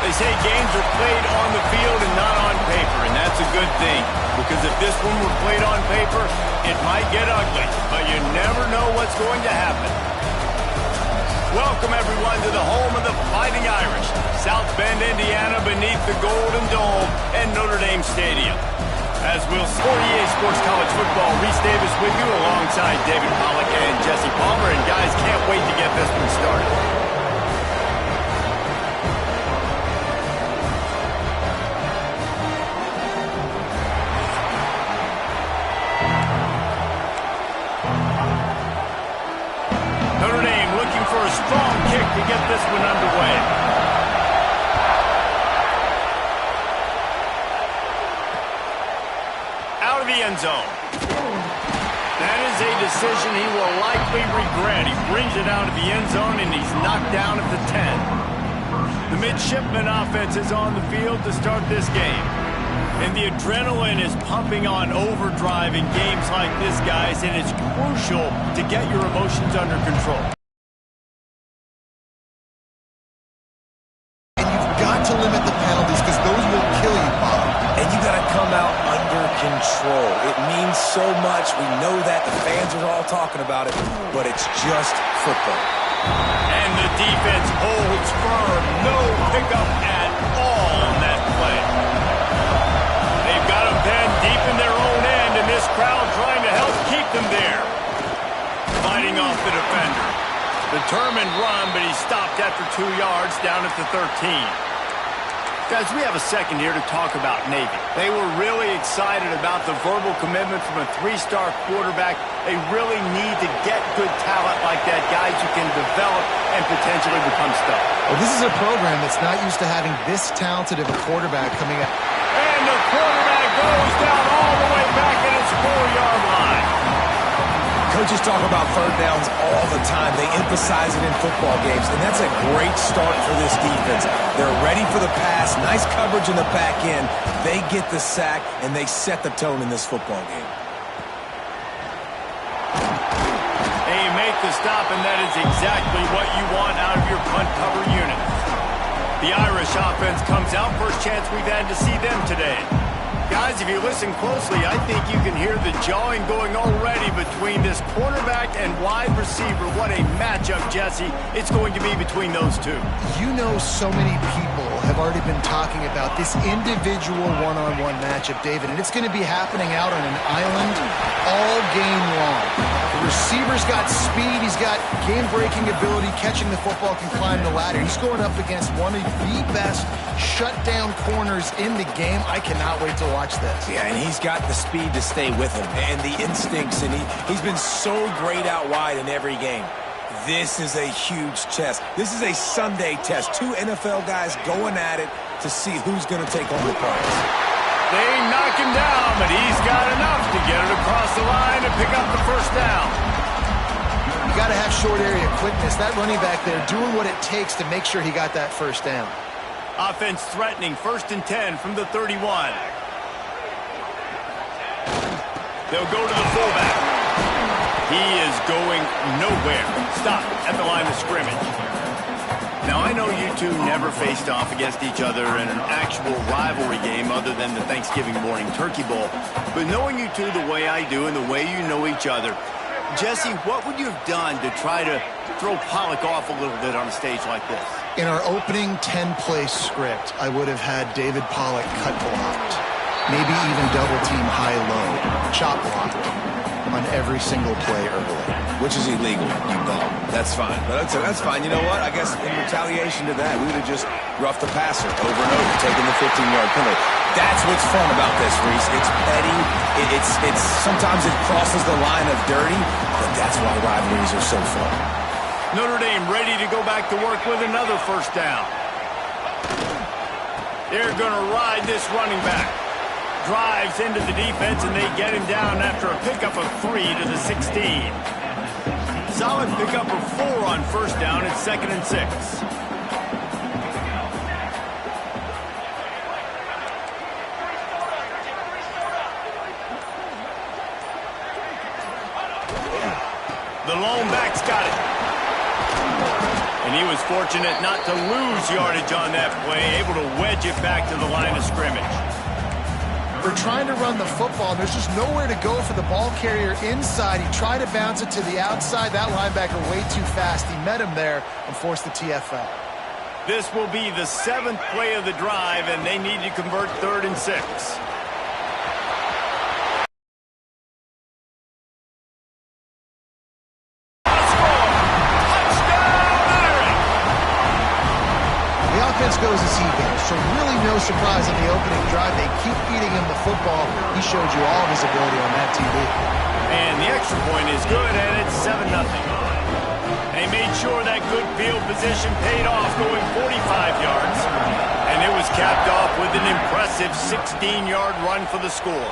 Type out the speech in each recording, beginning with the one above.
They say games are played on the field and not on paper, and that's a good thing. Because if this one were played on paper, it might get ugly, but you never know what's going to happen. Welcome, everyone, to the home of the Fighting Irish, South Bend, Indiana, beneath the Golden Dome and Notre Dame Stadium. As we'll see, EA Sports College Football, Reese Davis with you alongside David Pollack and Jesse Palmer. And guys, can't wait to get this one started. Notre Dame looking for a strong kick to get this one underway. Out of the end zone. That is a decision he will likely regret. He brings it out of the end zone, and he's knocked down at the 10. The midshipman offense is on the field to start this game. And the adrenaline is pumping on overdrive in games like this, guys, and it's crucial to get your emotions under control. And you've got to limit the penalties because those will kill you, Bob. And you got to come out under control. It means so much. We know that. The fans are all talking about it, but it's just football. And the defense holds firm. No pickup at all on that play. They've got them pinned deep in their own end, and this crowd trying to help keep them there. Fighting off the defender. Determined run, but he stopped after 2 yards down at the 13. Guys, we have a second here to talk about Navy. They were really excited about the verbal commitment from a 3-star quarterback. They really need to get good talent like that, guys who can develop and potentially become stars. Well, this is a program that's not used to having this talented of a quarterback coming up. And the quarterback goes down all the way back at his 4-yard line. Coaches talk about third downs all the time. They emphasize it in football games, and that's a great start for this defense. They're ready for the pass, nice coverage in the back end. They get the sack, and they set the tone in this football game. They make the stop, and that is exactly what you want out of your punt cover unit. The Irish offense comes out. First chance we've had to see them today. Guys, if you listen closely, I think you can hear the jawing going already between this quarterback and wide receiver. What a matchup, Jesse, it's going to be between those two. You know, so many people have already been talking about this individual one-on-one matchup, David, and it's going to be happening out on an island all game long. The receiver's got speed, he's got game-breaking ability, catching the football, can climb the ladder. He's going up against one of the best shutdown corners in the game. I cannot wait to watch this. Yeah, and he's got the speed to stay with him and the instincts, and he's been so great out wide in every game. This is a huge test. This is a Sunday test. 2 NFL guys going at it to see who's going to take home the prize. They knock him down, but he's got enough to get it across the line and pick up the first down. You got to have short area quickness. That running back there doing what it takes to make sure he got that first down. Offense threatening, 1st and 10 from the 31. They'll go to the fullback. He is going nowhere. Stop at the line of scrimmage. Now, I know you two never faced off against each other in an actual rivalry game other than the Thanksgiving morning Turkey Bowl. But knowing you two the way I do and the way you know each other, Jesse, what would you have done to try to throw Pollack off a little bit on a stage like this? In our opening 10-play script, I would have had David Pollack cut blocked. Maybe even double-team high-low, chop blocked on every single play early. Which is illegal, you know. That's fine. But that's fine. You know what? I guess in retaliation to that, we would have just roughed the passer over and over, taking the 15-yard penalty. That's what's fun about this, Reese. It's petty. It's sometimes it crosses the line of dirty, but that's why rivalries are so fun. Notre Dame ready to go back to work with another first down. They're going to ride this running back. Drives into the defense, and they get him down after a pickup of 3 to the 16. Solid pickup of 4 on first down. It's 2nd and 6. The lone back's got it. And And he was fortunate not to lose yardage on that play, able to wedge it back to the line of scrimmage. They're trying to run the football, and there's just nowhere to go for the ball carrier inside. He tried to bounce it to the outside. That linebacker way too fast. He met him there and forced the TFL. This will be the 7th play of the drive, and they need to convert 3rd and 6. Goes as he goes. So really no surprise on the opening drive. They keep feeding him the football. He showed you all of his ability on that TV. And the extra point is good, and it's 7-0. They made sure that good field position paid off, going 45 yards. And it was capped off with an impressive 16-yard run for the score.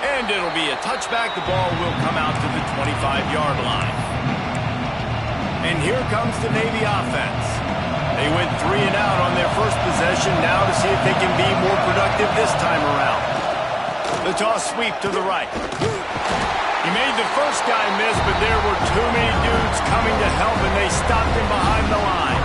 And it'll be a touchback. The ball will come out to the 25-yard line. And here comes the Navy offense. They went 3 and out on their first possession, now to see if they can be more productive this time around. The toss sweep to the right. He made the first guy miss, but there were too many dudes coming to help, and they stopped him behind the line.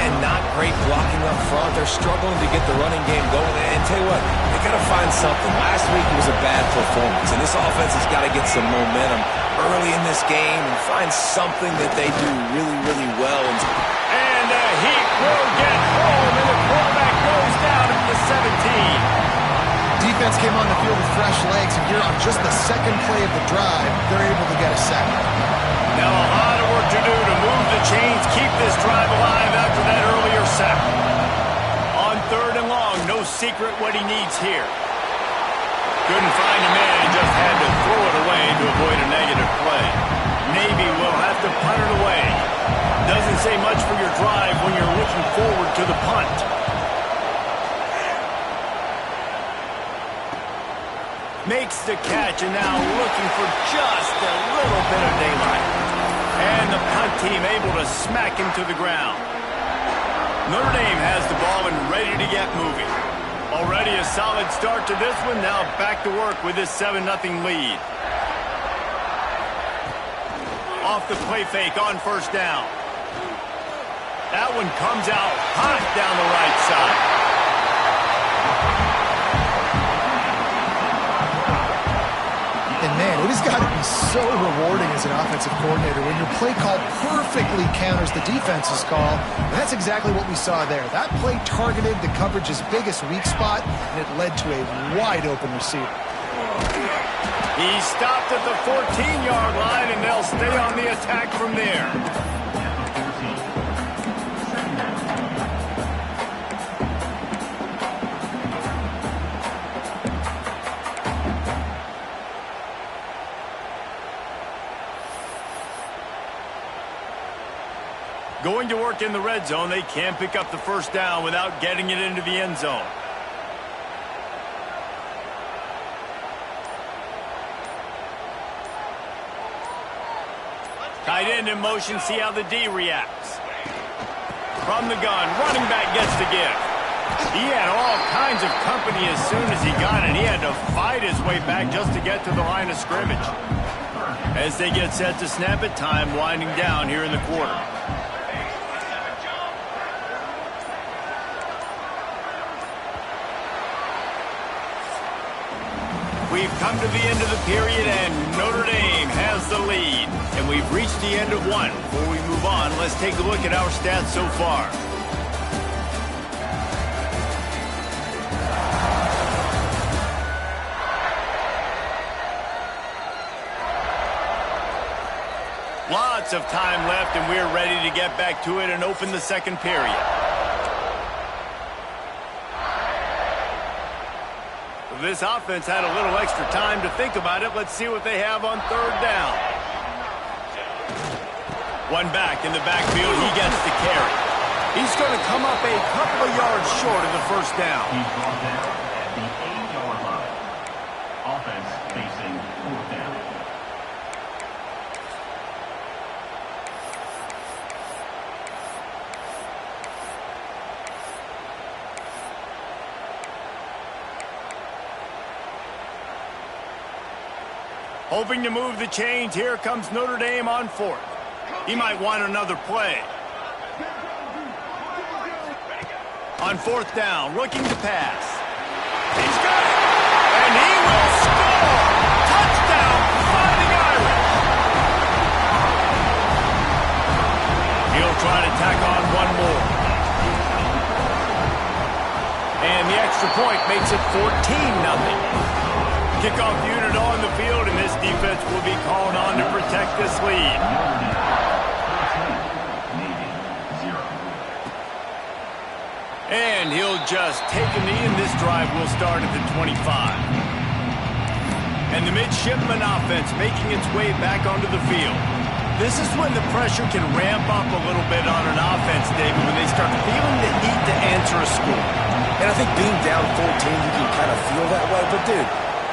And not great blocking up front. They're struggling to get the running game going. And tell you what, they got to find something. Last week it was a bad performance, and this offense has got to get some momentum early in this game and find something that they do really, really well. And the Heat will get home, and the quarterback goes down at the 17. Defense came on the field with fresh legs, and here on just the second play of the drive, they're able to get a sack. Now a lot of work to do to move the chains, keep this drive alive after that earlier sack. On 3rd and long, no secret what he needs here. Couldn't find a man and just had to throw it away to avoid a negative play. Navy will have to punt it away. Doesn't say much for your drive when you're looking forward to the punt. Makes the catch, and now looking for just a little bit of daylight. And the punt team able to smack him to the ground. Notre Dame has the ball and ready to get moving. Already a solid start to this one. Now back to work with this 7-0 lead. Off the play fake on 1st down. That one comes out hot down the right side. And man, it has got to be so rewarding as an offensive coordinator when your play call perfectly counters the defense's call. And that's exactly what we saw there. That play targeted the coverage's biggest weak spot, and it led to a wide-open receiver. He stopped at the 14-yard line, and they'll stay on the attack from there. Going to work in the red zone, they can't pick up the 1st down without getting it into the end zone. Tight end in motion, see how the D reacts. From the gun, running back gets the give. He had all kinds of company as soon as he got it. He had to fight his way back just to get to the line of scrimmage. As they get set to snap it, time winding down here in the quarter. We've come to the end of the period, and Notre Dame has the lead. And we've reached the end of one. Before we move on, let's take a look at our stats so far. Lots of time left, and we're ready to get back to it and open the second period. This offense had a little extra time to think about it. Let's see what they have on 3rd down. One back in the backfield. He gets the carry. He's going to come up a couple of yards short of the 1st down. He's brought down at the 8-yard line. Offense facing 4th down. Hoping to move the chains. Here comes Notre Dame on 4th. He might want another play. On fourth down, looking to pass. He's got it. And he will score. Touchdown, Fighting Irish. He'll try to tack on one more. And the extra point makes it 14-0. Kickoff unit on the field, and this defense will be called on to protect this lead. And he'll just take a knee, and this drive will start at the 25. And the midshipman offense making its way back onto the field. This is when the pressure can ramp up a little bit on an offense, David, when they start feeling the heat to answer a score. And I think being down 14, you can kind of feel that way. But, dude,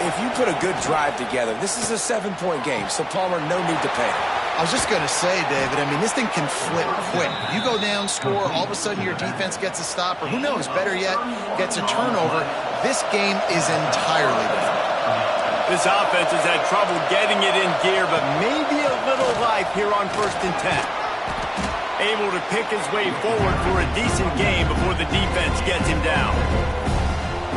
if you put a good drive together, this is a 7-point game, so Palmer, no need to panic. I was just going to say, David, I mean, this thing can flip quick. You go down, score, all of a sudden your defense gets a stop, or who knows, better yet, gets a turnover. This game is entirely different. This offense has had trouble getting it in gear, but maybe a little life here on 1st and 10. Able to pick his way forward for a decent game before the defense gets him down.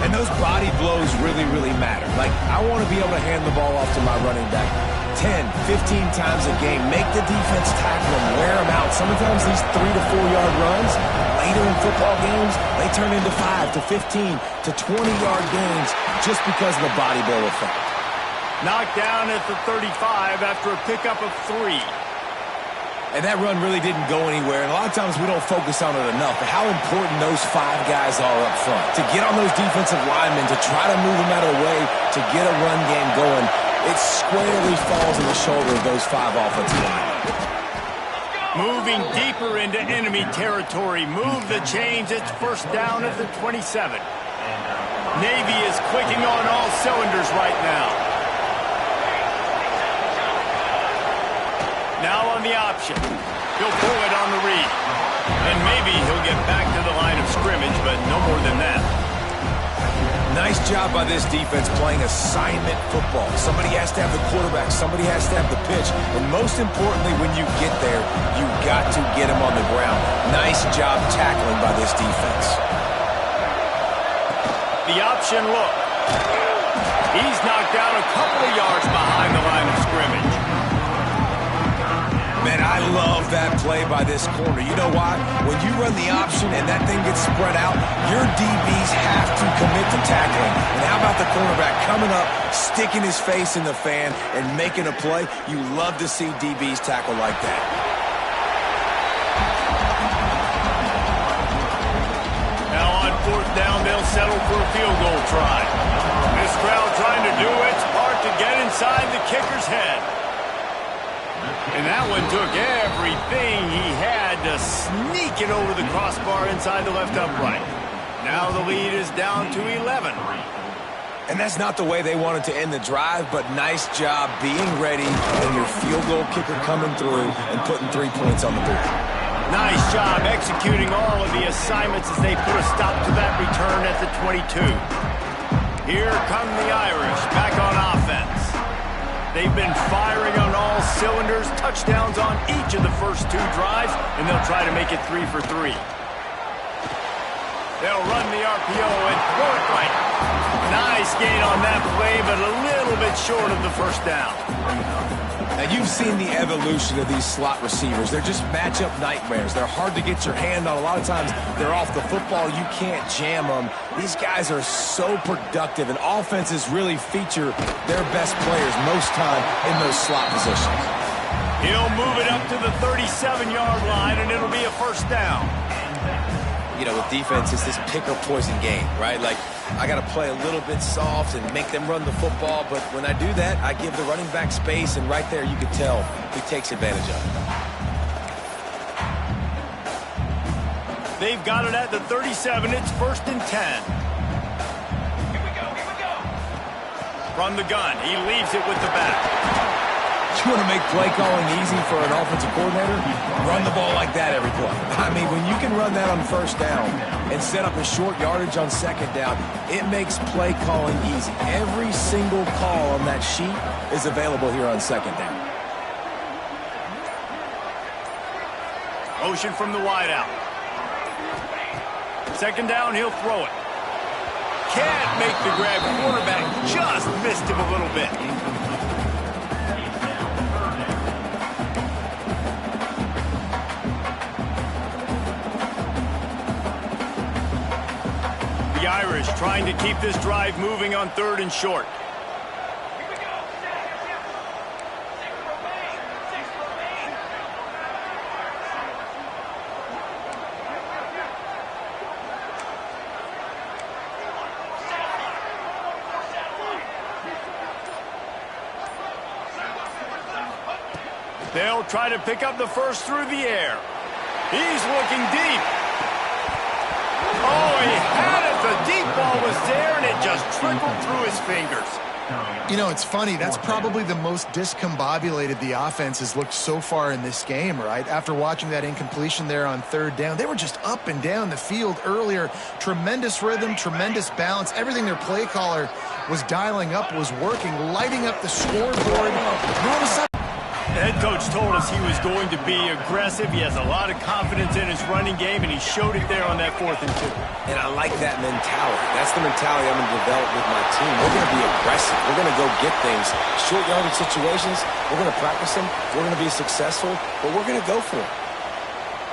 And those body blows really, really matter. Like, I want to be able to hand the ball off to my running back 10, 15 times a game. Make the defense tackle them, wear them out. Sometimes these 3 to 4 yard runs, later in football games, they turn into 5 to 15 to 20 yard games just because of the body blow effect. Knocked down at the 35 after a pickup of 3. And that run really didn't go anywhere, and a lot of times we don't focus on it enough, but how important those 5 guys are up front. To get on those defensive linemen, to try to move them out of the way, to get a run game going, it squarely falls on the shoulder of those 5 offensive linemen. Moving deeper into enemy territory. Move the chains. It's 1st down at the 27. Navy is clicking on all cylinders right now. Now on the option. He'll pull it on the read. And maybe he'll get back to the line of scrimmage, but no more than that. Nice job by this defense playing assignment football. Somebody has to have the quarterback. Somebody has to have the pitch. And most importantly, when you get there, you got to get him on the ground. Nice job tackling by this defense. The option look. He's knocked down a couple of yards behind the line of scrimmage. Man, I love that play by this corner. You know why? When you run the option and that thing gets spread out, your DBs have to commit to tackling. And how about the cornerback coming up, sticking his face in the fan, and making a play? You love to see DBs tackle like that. Now on 4th down, they'll settle for a field goal try. This crowd trying to do its part to get inside the kicker's head. And that one took everything he had to sneak it over the crossbar inside the left upright. Now the lead is down to 11. And that's not the way they wanted to end the drive, but nice job being ready and your field goal kicker coming through and putting 3 points on the board. Nice job executing all of the assignments as they put a stop to that return at the 22. Here come the Irish back on offense. They've been firing on all cylinders, touchdowns on each of the first 2 drives, and they'll try to make it 3 for 3. They'll run the RPO and throw it right. Nice gain on that play, but a little bit short of the 1st down. Now, you've seen the evolution of these slot receivers. They're just matchup nightmares. They're hard to get your hand on. A lot of times, they're off the football. You can't jam them. These guys are so productive, and offenses really feature their best players most time in those slot positions. He'll move it up to the 37-yard line, and it'll be a 1st down. You know, with defense, it's this pick-or-poison game, right? Like, I got to play a little bit soft and make them run the football, but when I do that, I give the running back space, and right there you can tell he takes advantage of it. They've got it at the 37. It's 1st and 10. Here we go. From the gun, he leaves it with the back. You want to make play calling easy for an offensive coordinator? Run the ball like that every play. I mean, when you can run that on 1st down and set up a short yardage on 2nd down, it makes play calling easy. Every single call on that sheet is available here on 2nd down. Motion from the wideout. Second down, he'll throw it. Can't make the grab. Quarterback just missed him a little bit. The Irish trying to keep this drive moving on 3rd and short. They'll try to pick up the first through the air. He's looking deep. Oh, he had it. The deep ball was there, and it just trickled through his fingers. You know, it's funny. That's probably the most discombobulated the offense has looked so far in this game, right? After watching that incompletion there on 3rd down, they were just up and down the field earlier. Tremendous rhythm, tremendous balance. Everything their play caller was dialing up was working, lighting up the scoreboard. And all of a sudden, the head coach told us he was going to be aggressive. He has a lot of confidence in his running game, and he showed it there on that 4th and 2. And I like that mentality. That's the mentality I'm going to develop with my team. We're going to be aggressive. We're going to go get things. Short yardage situations, we're going to practice them. We're going to be successful, but we're going to go for it.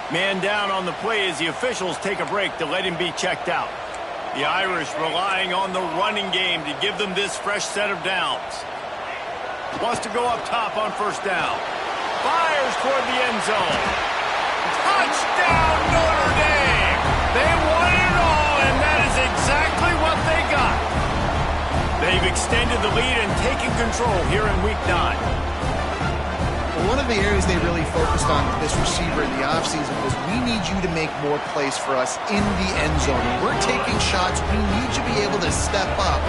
Man down on the play as the officials take a break to let him be checked out. The Irish relying on the running game to give them this fresh set of downs. Wants to go up top on 1st down. Fires toward the end zone. Touchdown, Notre Dame! They won it all, and that is exactly what they got. They've extended the lead and taken control here in Week 9. one of the areas they really focused on with this receiver in the offseason was we need you to make more plays for us in the end zone. We're taking shots. We need you to be able to step up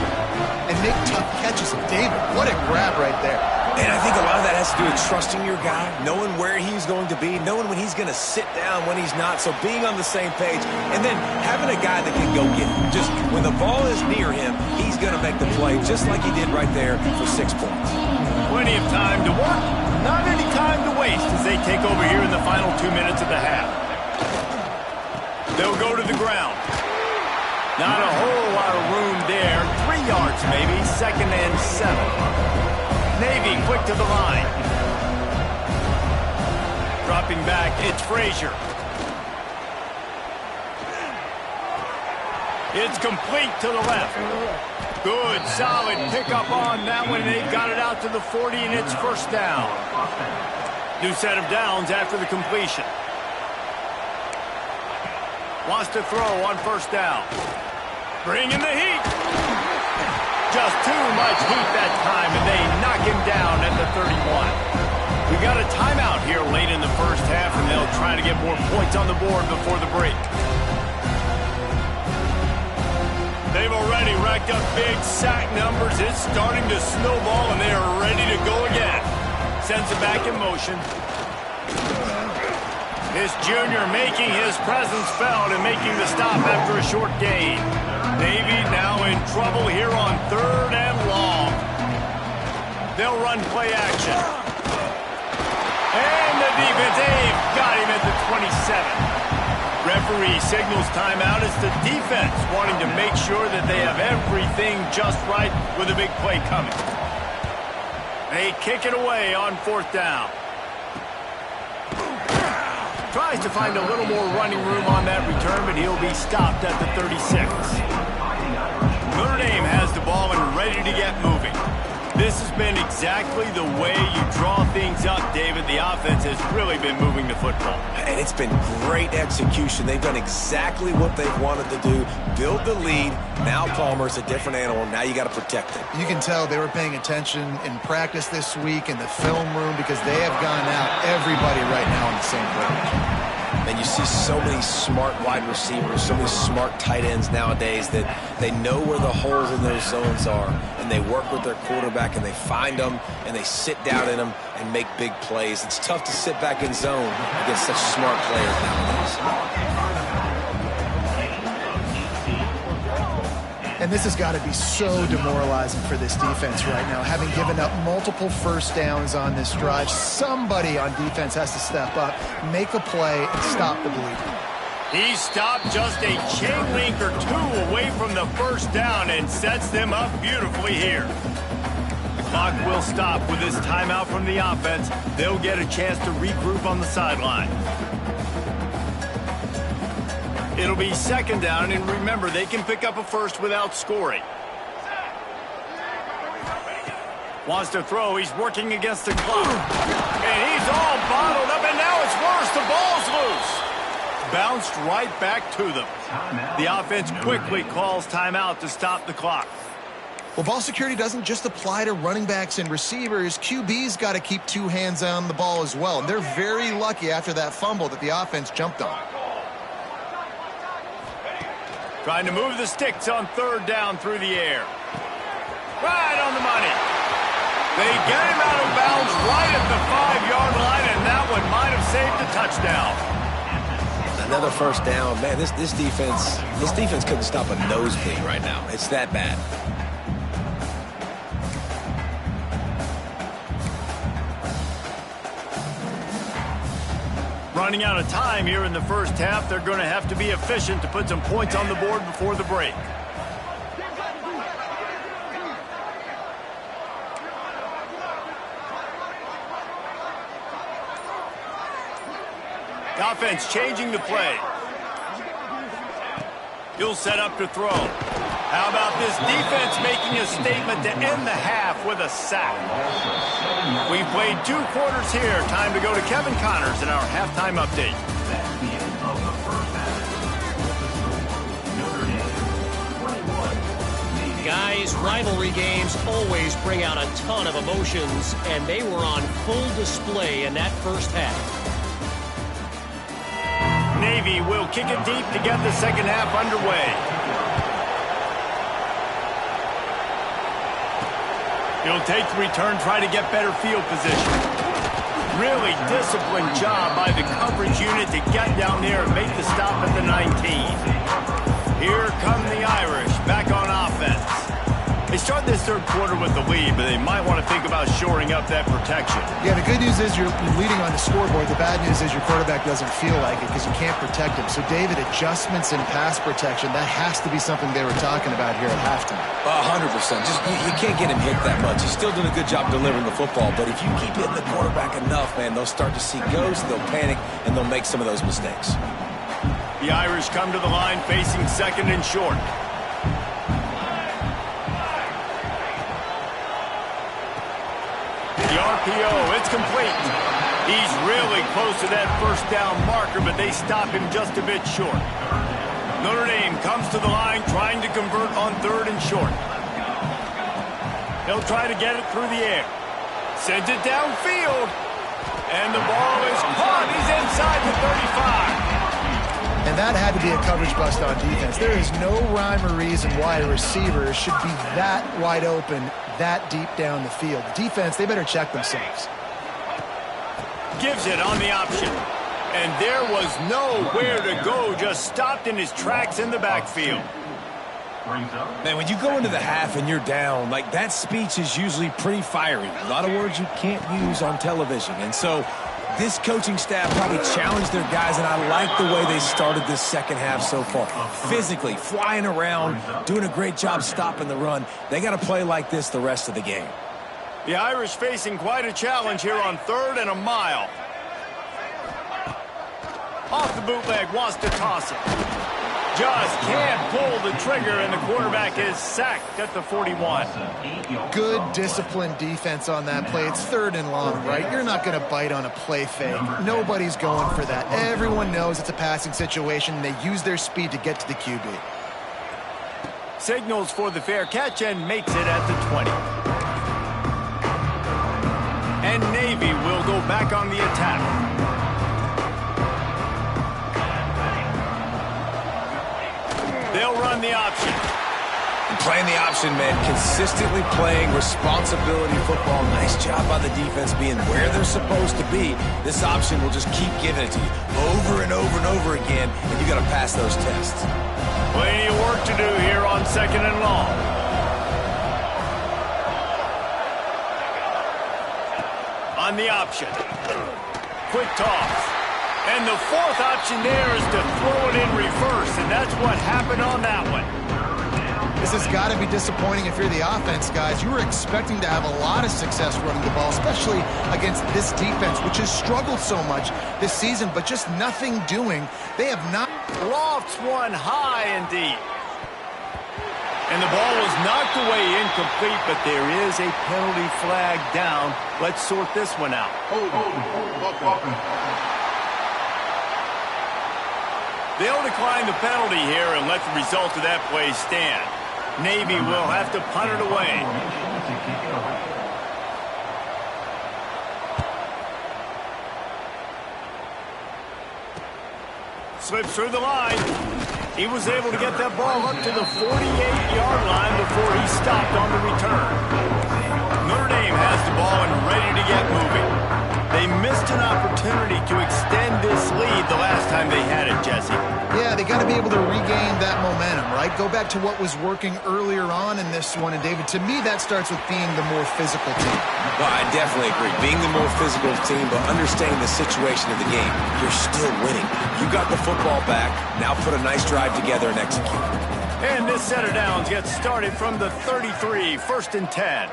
and make tough catches. David, what a grab right there. And I think a lot of that has to do with trusting your guy, knowing where he's going to be, knowing when he's going to sit down, when he's not. So being on the same page, and then having a guy that can go get it. Just when the ball is near him, he's going to make the play, just like he did right there for 6 points. Plenty of time to work, not any time to waste as they take over here in the final 2 minutes of the half. They'll go to the ground. Not a whole lot of room there. 3 yards maybe, 2nd and 7. Navy quick to the line. Dropping back, it's Frazier. It's complete to the left. Good, solid pickup on that one. They've got it out to the 40, and it's 1st down. New set of downs after the completion. Wants to throw on 1st down. Bringing the heat. Just too much heat that time, and they knock him down at the 31. We got a timeout here late in the first half, and they'll try to get more points on the board before the break. They've already racked up big sack numbers. It's starting to snowball, and they are ready to go again. Sends it back in motion. This junior making his presence felt and making the stop after a short gain. Navy now in trouble here on 3rd and long. They'll run play action. And the defense, they've got him at the 27. Referee signals timeout. It's the defense wanting to make sure that they have everything just right with a big play coming. They kick it away on 4th down. Tries to find a little more running room on that return, but he'll be stopped at the 36. Notre Dame has the ball and ready to get moving. This has been exactly the way you draw things up, David. The offense has really been moving the football. And it's been great execution. They've done exactly what they've wanted to do. Build the lead. Now Palmer's a different animal. Now you got to protect it. You can tell they were paying attention in practice this week in the film room because they have gone out everybody right now on the same page. And you see so many smart wide receivers, so many smart tight ends nowadays that they know where the holes in those zones are, and they work with their quarterback, and they find them, and they sit down in them and make big plays. It's tough to sit back in zone against such smart players nowadays. And this has got to be so demoralizing for this defense right now, having given up multiple first downs on this drive. Somebody on defense has to step up, make a play, and stop the bleeding. He stopped just a chain link or two away from the first down and sets them up beautifully here. The clock will stop with this timeout from the offense. They'll get a chance to regroup on the sideline. It'll be second down, and remember, they can pick up a first without scoring. Wants to throw. He's working against the clock. And he's all bottled up, and now it's worse. The ball's loose. Bounced right back to them. The offense quickly calls timeout to stop the clock. Well, ball security doesn't just apply to running backs and receivers. QB's got to keep two hands on the ball as well. And they're very lucky after that fumble that the offense jumped on. Trying to move the sticks on third down through the air. Right on the money. They get him out of bounds right at the 5-yard line, and that one might have saved a touchdown. Another first down. Man, this defense couldn't stop a nosebleed right now. It's that bad. Running out of time here in the first half. They're going to have to be efficient to put some points on the board before the break. The offense changing the play. He'll set up to throw. How about this defense making a statement to end the half with a sack? We've played 2 quarters here. Time to go to Kevin Connors in our halftime update. That's the end of the first half. Notre Dame 21. Guys, rivalry games always bring out a ton of emotions, and they were on full display in that first half. Navy will kick it deep to get the second half underway. He'll take the return, try to get better field position. Really disciplined job by the coverage unit to get down there and make the stop at the 19. Here come the Irish back on offense. They start this third quarter with the lead, but they might want to think about shoring up that protection. Yeah, the good news is you're leading on the scoreboard. The bad news is your quarterback doesn't feel like it because you can't protect him. So, David, adjustments in pass protection, that has to be something they were talking about here at halftime. 100%. Just you can't get him hit that much. He's still doing a good job delivering the football, but if you keep hitting the quarterback enough, man, they'll start to see ghosts, they'll panic, and they'll make some of those mistakes. The Irish come to the line facing second and short. The RPO, it's complete. He's really close to that first down marker, but they stop him just a bit short. Notre Dame comes to the line trying to convert on third and short. He'll try to get it through the air. Sends it downfield. And the ball is caught. He's inside the 35. And that had to be a coverage bust on defense. There is no rhyme or reason why a receiver should be that wide open, that deep down the field. The defense, they better check themselves. Gives it on the option. And there was nowhere to go, just stopped in his tracks in the backfield. Man, when you go into the half and you're down, like, that speech is usually pretty fiery. A lot of words you can't use on television. And so this coaching staff probably challenged their guys, and I like the way they started this second half so far. Physically, flying around, doing a great job stopping the run. They got to play like this the rest of the game. The Irish facing quite a challenge here on third and a mile. Off the bootleg, wants to toss it. Just can't pull the trigger, and the quarterback is sacked at the 41. Good disciplined defense on that play. It's third and long, right? You're not going to bite on a play fake. Nobody's going for that. Everyone knows it's a passing situation, and they use their speed to get to the QB. Signals for the fair catch and makes it at the 20. And Navy will go back on the attack. They'll run the option. And playing the option, man, consistently playing responsibility football. Nice job by the defense being where they're supposed to be. This option will just keep giving it to you over and over and over again, and you got to pass those tests. Plenty of work to do here on on 2nd and long. On the option. Quick toss. And the 4th option there is to throw it in reverse, and that's what happened on that one. This has got to be disappointing if you're the offense, guys. You were expecting to have a lot of success running the ball, especially against this defense, which has struggled so much this season, but just nothing doing. They have not. Lofts one high and deep. And the ball was knocked away incomplete, but there is a penalty flag down. Let's sort this one out. They'll decline the penalty here and let the result of that play stand. Navy will have to punt it away. Slips through the line. He was able to get that ball up to the 48-yard line before he stopped on the return. Notre Dame has the ball and ready to get moving. They missed an opportunity to extend this lead the last time they had it, Jesse. Yeah, they got to be able to regain that momentum, right? Go back to what was working earlier on in this one. And, David, to me, that starts with being the more physical team. Well, I definitely agree. Being the more physical team, but understanding the situation of the game. You're still winning. You got the football back. Now put a nice drive together and execute. And this set of downs gets started from the 33, 1st and 10.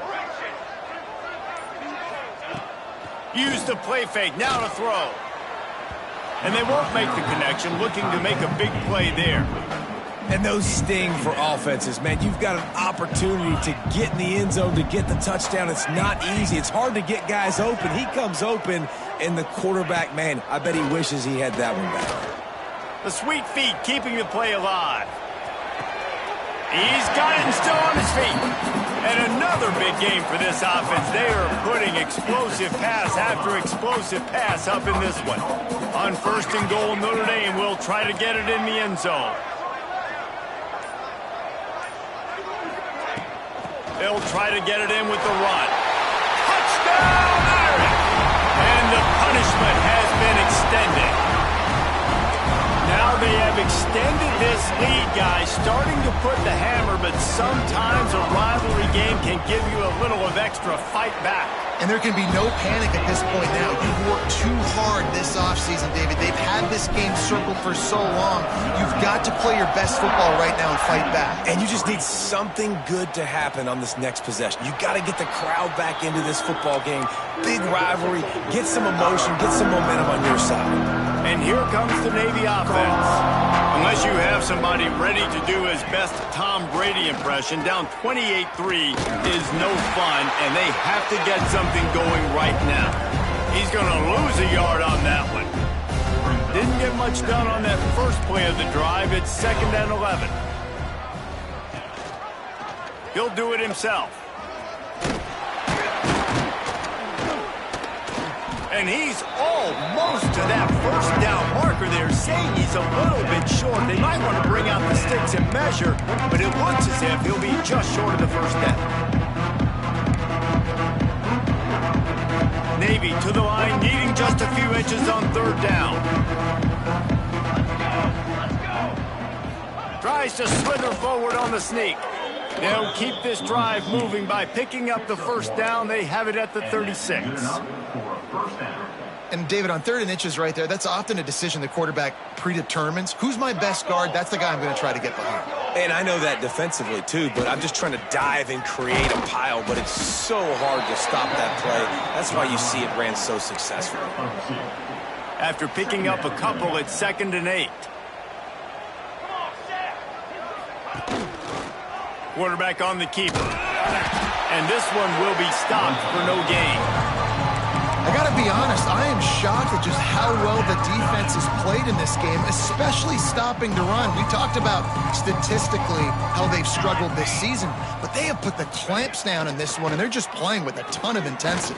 Use the play fake, now to throw. And they won't make the connection, looking to make a big play there. And those sting for offenses, man. You've got an opportunity to get in the end zone, to get the touchdown. It's not easy. It's hard to get guys open. He comes open, and the quarterback, man, I bet he wishes he had that one back. The sweet feet keeping the play alive. He's got it and still on his feet. And another big game for this offense. They are putting explosive pass after explosive pass up in this one. On 1st and goal, Notre Dame will try to get it in the end zone. They'll try to get it in with the run. Touchdown, Irish! And the punishment has been extended. Now they have extended this lead, guys, starting to put the hammer, but sometimes a rivalry game can give you a little of extra fight back. And there can be no panic at this point now. You've worked too hard this offseason, David. They've had this game circled for so long. You've got to play your best football right now and fight back. And you just need something good to happen on this next possession. You've got to get the crowd back into this football game. Big rivalry. Get some emotion. Get some momentum on your side. And here comes the Navy offense. Unless you have somebody ready to do his best Tom Brady impression, down 28-3 is no fun, and they have to get something going right now. He's going to lose a yard on that one. Didn't get much done on that first play of the drive. It's 2nd and 11. He'll do it himself. And he's almost to that 1st down marker there, saying he's a little bit short. They might want to bring out the sticks and measure, but it looks as if he'll be just short of the 1st down. Navy to the line, needing just a few inches on 3rd down. Tries to slither forward on the sneak. They'll keep this drive moving by picking up the 1st down. They have it at the 36. And, David, on 3rd and inches right there, that's often a decision the quarterback predetermines. Who's my best guard? That's the guy I'm going to try to get behind. And I know that defensively, too, but I'm just trying to dive and create a pile, but it's so hard to stop that play. That's why you see it ran so successfully. After picking up a couple, it's 2nd and 8. Quarterback on the keeper. And this one will be stopped for no gain. I got to be honest, I am shocked at just how well the defense has played in this game, especially stopping the run. We talked about statistically how they've struggled this season, but they have put the clamps down in this one, and they're just playing with a ton of intensity.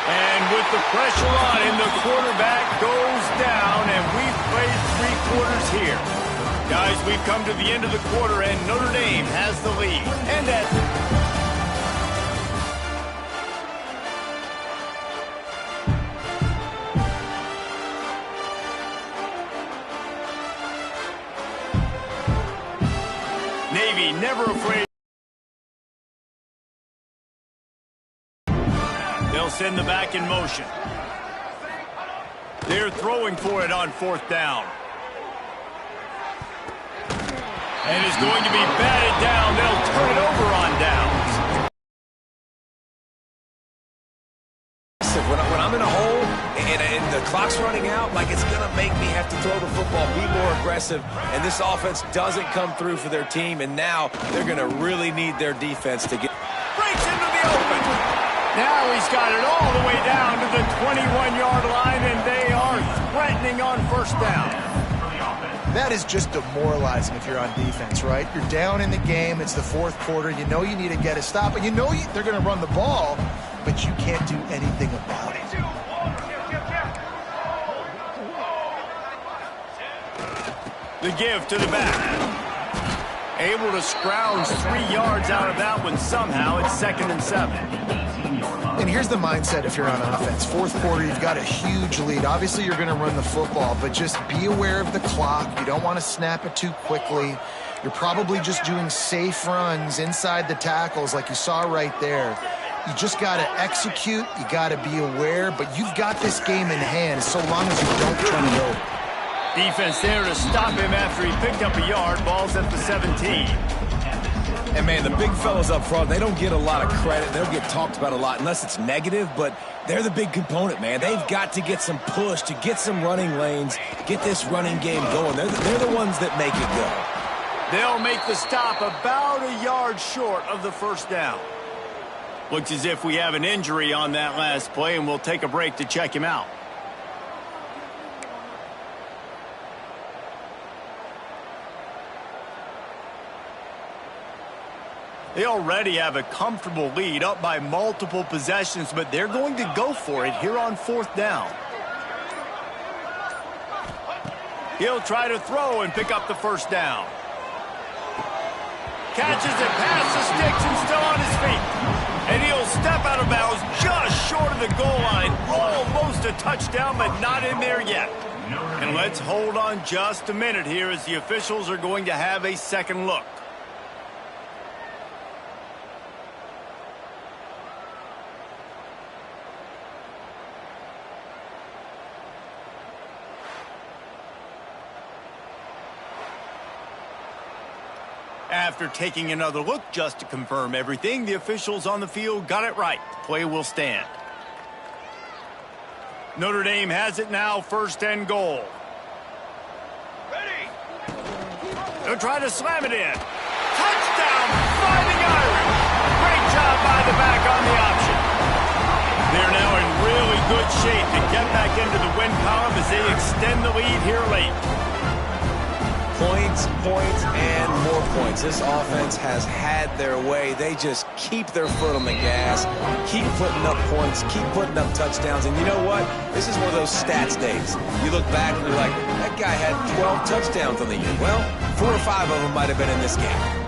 And with the pressure on him, the quarterback goes down, and we've played 3 quarters here. Guys, we've come to the end of the quarter, and Notre Dame has the lead. And Navy never afraid. They'll send the back in motion. They're throwing for it on 4th down. And it's going to be batted down. They'll turn it over on downs. When I'm in a hole and the clock's running out, like, it's going to make me have to throw the football, be more aggressive, and this offense doesn't come through for their team, and now they're going to really need their defense to get... Breaks into the open. Now he's got it all the way down to the 21-yard line, and they are threatening on 1st down. That is just demoralizing if you're on defense, right? You're down in the game. It's the 4th quarter. You know you need to get a stop, and you know they're going to run the ball, but you can't do anything about it. The give to the back. Able to scrounge 3 yards out of that one somehow. It's 2nd and 7. And here's the mindset if you're on offense. 4th quarter, you've got a huge lead. Obviously, you're going to run the football, but just be aware of the clock. You don't want to snap it too quickly. You're probably just doing safe runs inside the tackles like you saw right there. You just got to execute. You got to be aware, but you've got this game in hand so long as you don't turn it over. Defense there to stop him after he picked up a yard. Ball's at the 17. And, man, the big fellas up front, they don't get a lot of credit. They don't get talked about a lot unless it's negative, but they're the big component, man. They've got to get some push, to get some running lanes, get this running game going. They're the ones that make it go. They'll make the stop about a yard short of the 1st down. Looks as if we have an injury on that last play, and we'll take a break to check him out. They already have a comfortable lead, up by multiple possessions, but they're going to go for it here on 4th down. He'll try to throw and pick up the 1st down. Catches it past the sticks and still on his feet. And he'll step out of bounds just short of the goal line. Almost a touchdown, but not in there yet. And let's hold on just a minute here as the officials are going to have a second look. After taking another look just to confirm everything, the officials on the field got it right. The play will stand. Notre Dame has it now, 1st and goal. Ready. They'll try to slam it in. Touchdown, Fighting Irish. Great job by the back on the option. They're now in really good shape to get back into the win column as they extend the lead here late. Points, points, and more points. This offense has had their way. They just keep their foot on the gas, keep putting up points, keep putting up touchdowns. And you know what? This is one of those stats days. You look back and you're like, that guy had 12 touchdowns on the year. Well, 4 or 5 of them might have been in this game.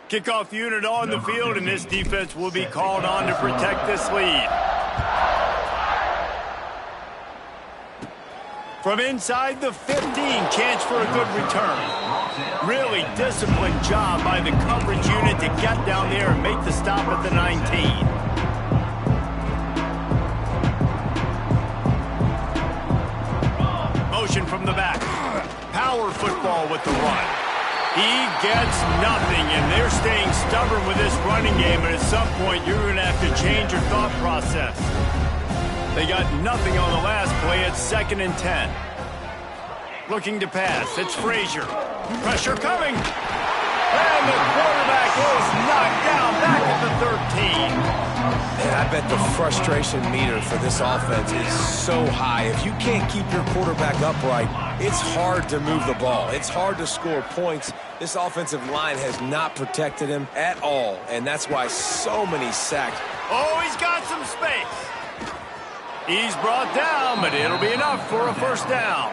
Kickoff unit on the field, and this defense will be called on to protect this lead. From inside the 15, chance for a good return. Really disciplined job by the coverage unit to get down there and make the stop at the 19. Motion from the back. Power football with the run. He gets nothing, and they're staying stubborn with this running game, and at some point you're going to have to change your thought process. They got nothing on the last play. It's 2nd and 10. Looking to pass. It's Frazier. Pressure coming. And the quarterback is knocked down back at the 13. And I bet the frustration meter for this offense is so high. If you can't keep your quarterback upright, it's hard to move the ball. It's hard to score points. This offensive line has not protected him at all, and that's why so many sacks. Oh, he's got some space. He's brought down, but it'll be enough for a first down.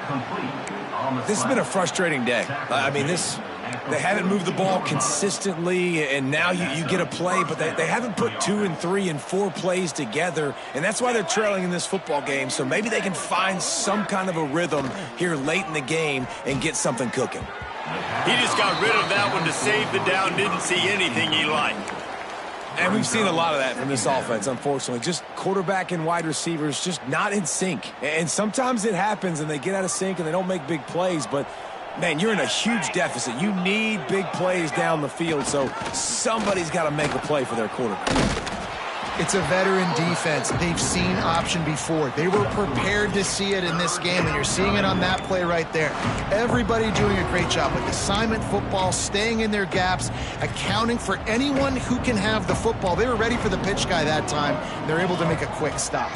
This has been a frustrating day. I mean, they haven't moved the ball consistently, and now you get a play, but they haven't put 2 and 3 and 4 plays together, and that's why they're trailing in this football game. So maybe they can find some kind of a rhythm here late in the game and get something cooking. He just got rid of that one to save the down, didn't see anything he liked. And we've seen a lot of that from this offense, unfortunately. Just quarterback and wide receivers just not in sync. And sometimes it happens and they get out of sync and they don't make big plays, but man, you're in a huge deficit. You need big plays down the field, so somebody's got to make a play for their quarterback. It's a veteran defense. They've seen option before. They were prepared to see it in this game, and you're seeing it on that play right there. Everybody doing a great job with assignment football, staying in their gaps, accounting for anyone who can have the football. They were ready for the pitch guy that time. They're able to make a quick stop.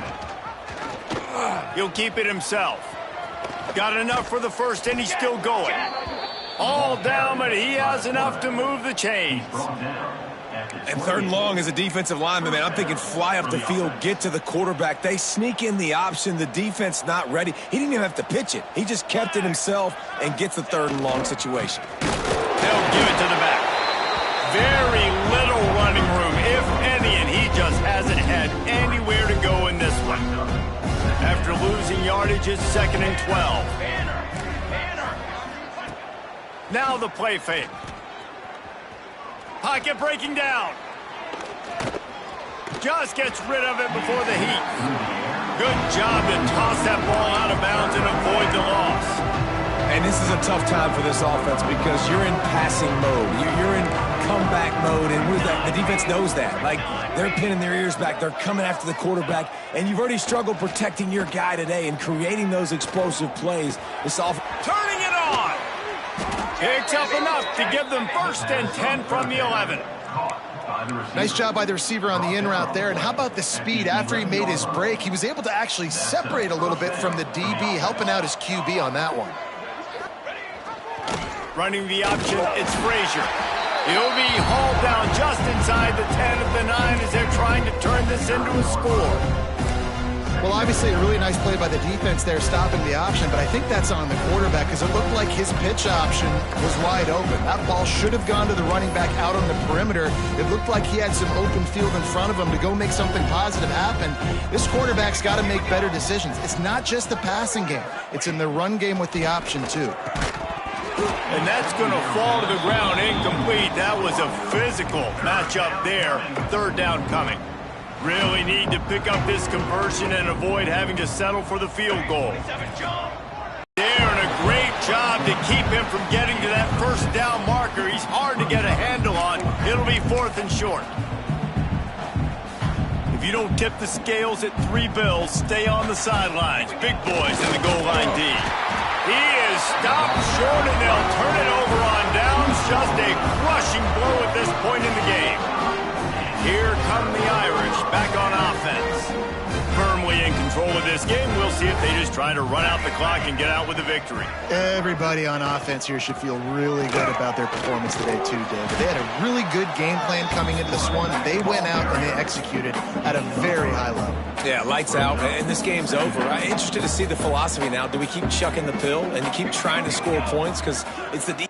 He'll keep it himself. Got enough for the first, and he's still going. All down, but he has enough to move the chains. And 3rd and long as a defensive lineman, man, I'm thinking fly up the field, get to the quarterback. They sneak in the option. The defense not ready. He didn't even have to pitch it. He just kept it himself and gets the 3rd and long situation. They'll give it to the back. Very little running room, if any, and he just hasn't had anywhere to go in this one. After losing yardage, it's 2nd and 12. Now the play fake. Pocket breaking down. Just gets rid of it before the heat. Good job to toss that ball out of bounds and avoid the loss. And this is a tough time for this offense because you're in passing mode. You're in comeback mode, and the defense knows that. Like, they're pinning their ears back. They're coming after the quarterback, and you've already struggled protecting your guy today and creating those explosive plays. This offense turning it on. Picks up enough to give them 1st and 10 from the 11. Nice job by the receiver on the in route there. And how about the speed? After he made his break, he was able to actually separate a little bit from the DB, helping out his QB on that one. Running the option, it's Frazier. He'll be hauled down just inside the 10 of the 9 as they're trying to turn this into a score. Well, obviously a really nice play by the defense there, stopping the option, but I think that's on the quarterback because it looked like his pitch option was wide open. That ball should have gone to the running back out on the perimeter. It looked like he had some open field in front of him to go make something positive happen. This quarterback's got to make better decisions. It's not just the passing game. It's in the run game with the option, too. And that's going to fall to the ground incomplete. That was a physical matchup there. 3rd down coming. Really need to pick up this conversion and avoid having to settle for the field goal. They're doing a great job to keep him from getting to that 1st down marker. He's hard to get a handle on. It'll be 4th and short. If you don't tip the scales at 3 bills, stay on the sidelines. Big boys in the goal line D. He is stopped short, and they'll turn it over on downs. Just a crushing blow at this point in the game. Here come the Irish back on offense. Firmly in control of this game. We'll see if they just try to run out the clock and get out with a victory. Everybody on offense here should feel really good about their performance today too, David. They had a really good game plan coming into this one. They went out and they executed at a very high level. Yeah, lights out, and this game's over. I'm interested to see the philosophy now. Do we keep chucking the pill and keep trying to score points? Because it's the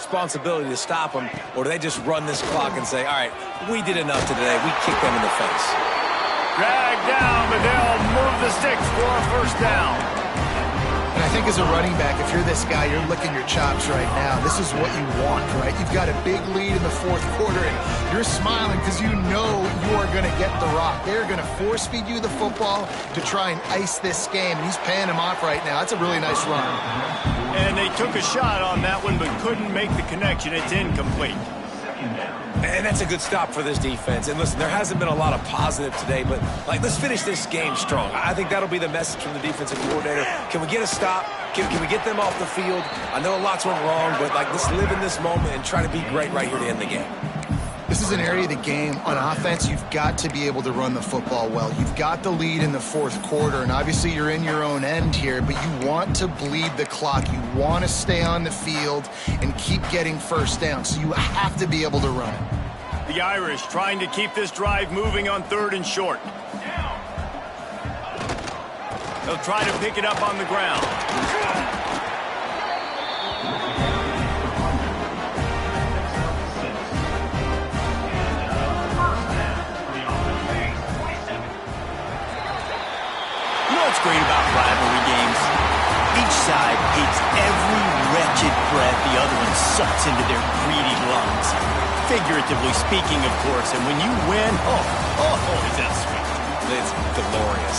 responsibility to stop them, or do they just run this clock and say, all right, we did enough today. We kicked them in the face. Dragged down, but they'll move the sticks for a first down. And I think as a running back, if you're this guy, you're licking your chops right now. This is what you want, right? You've got a big lead in the fourth quarter, and you're smiling because you know you are going to get the rock. They're going to force-feed you the football to try and ice this game, and he's paying him off right now. That's a really nice run. And they took a shot on that one, but couldn't make the connection. It's incomplete. And that's a good stop for this defense. And listen, there hasn't been a lot of positive today, but let's finish this game strong. I think that'll be the message from the defensive coordinator. Can we get a stop? Can we get them off the field? I know lots went wrong, but let's live in this moment and try to be great right here to end the game. This is an area of the game on offense you've got to be able to run the football well. You've got the lead in the fourth quarter, and obviously you're in your own end here, but you want to bleed the clock. You want to stay on the field and keep getting first down, so you have to be able to run it. The Irish trying to keep this drive moving on 3rd and short. They'll try to pick it up on the ground. What's great about rivalry games? Each side hates every wretched breath the other one sucks into their greedy lungs. Figuratively speaking, of course, and when you win, oh, is that sweet. It's glorious.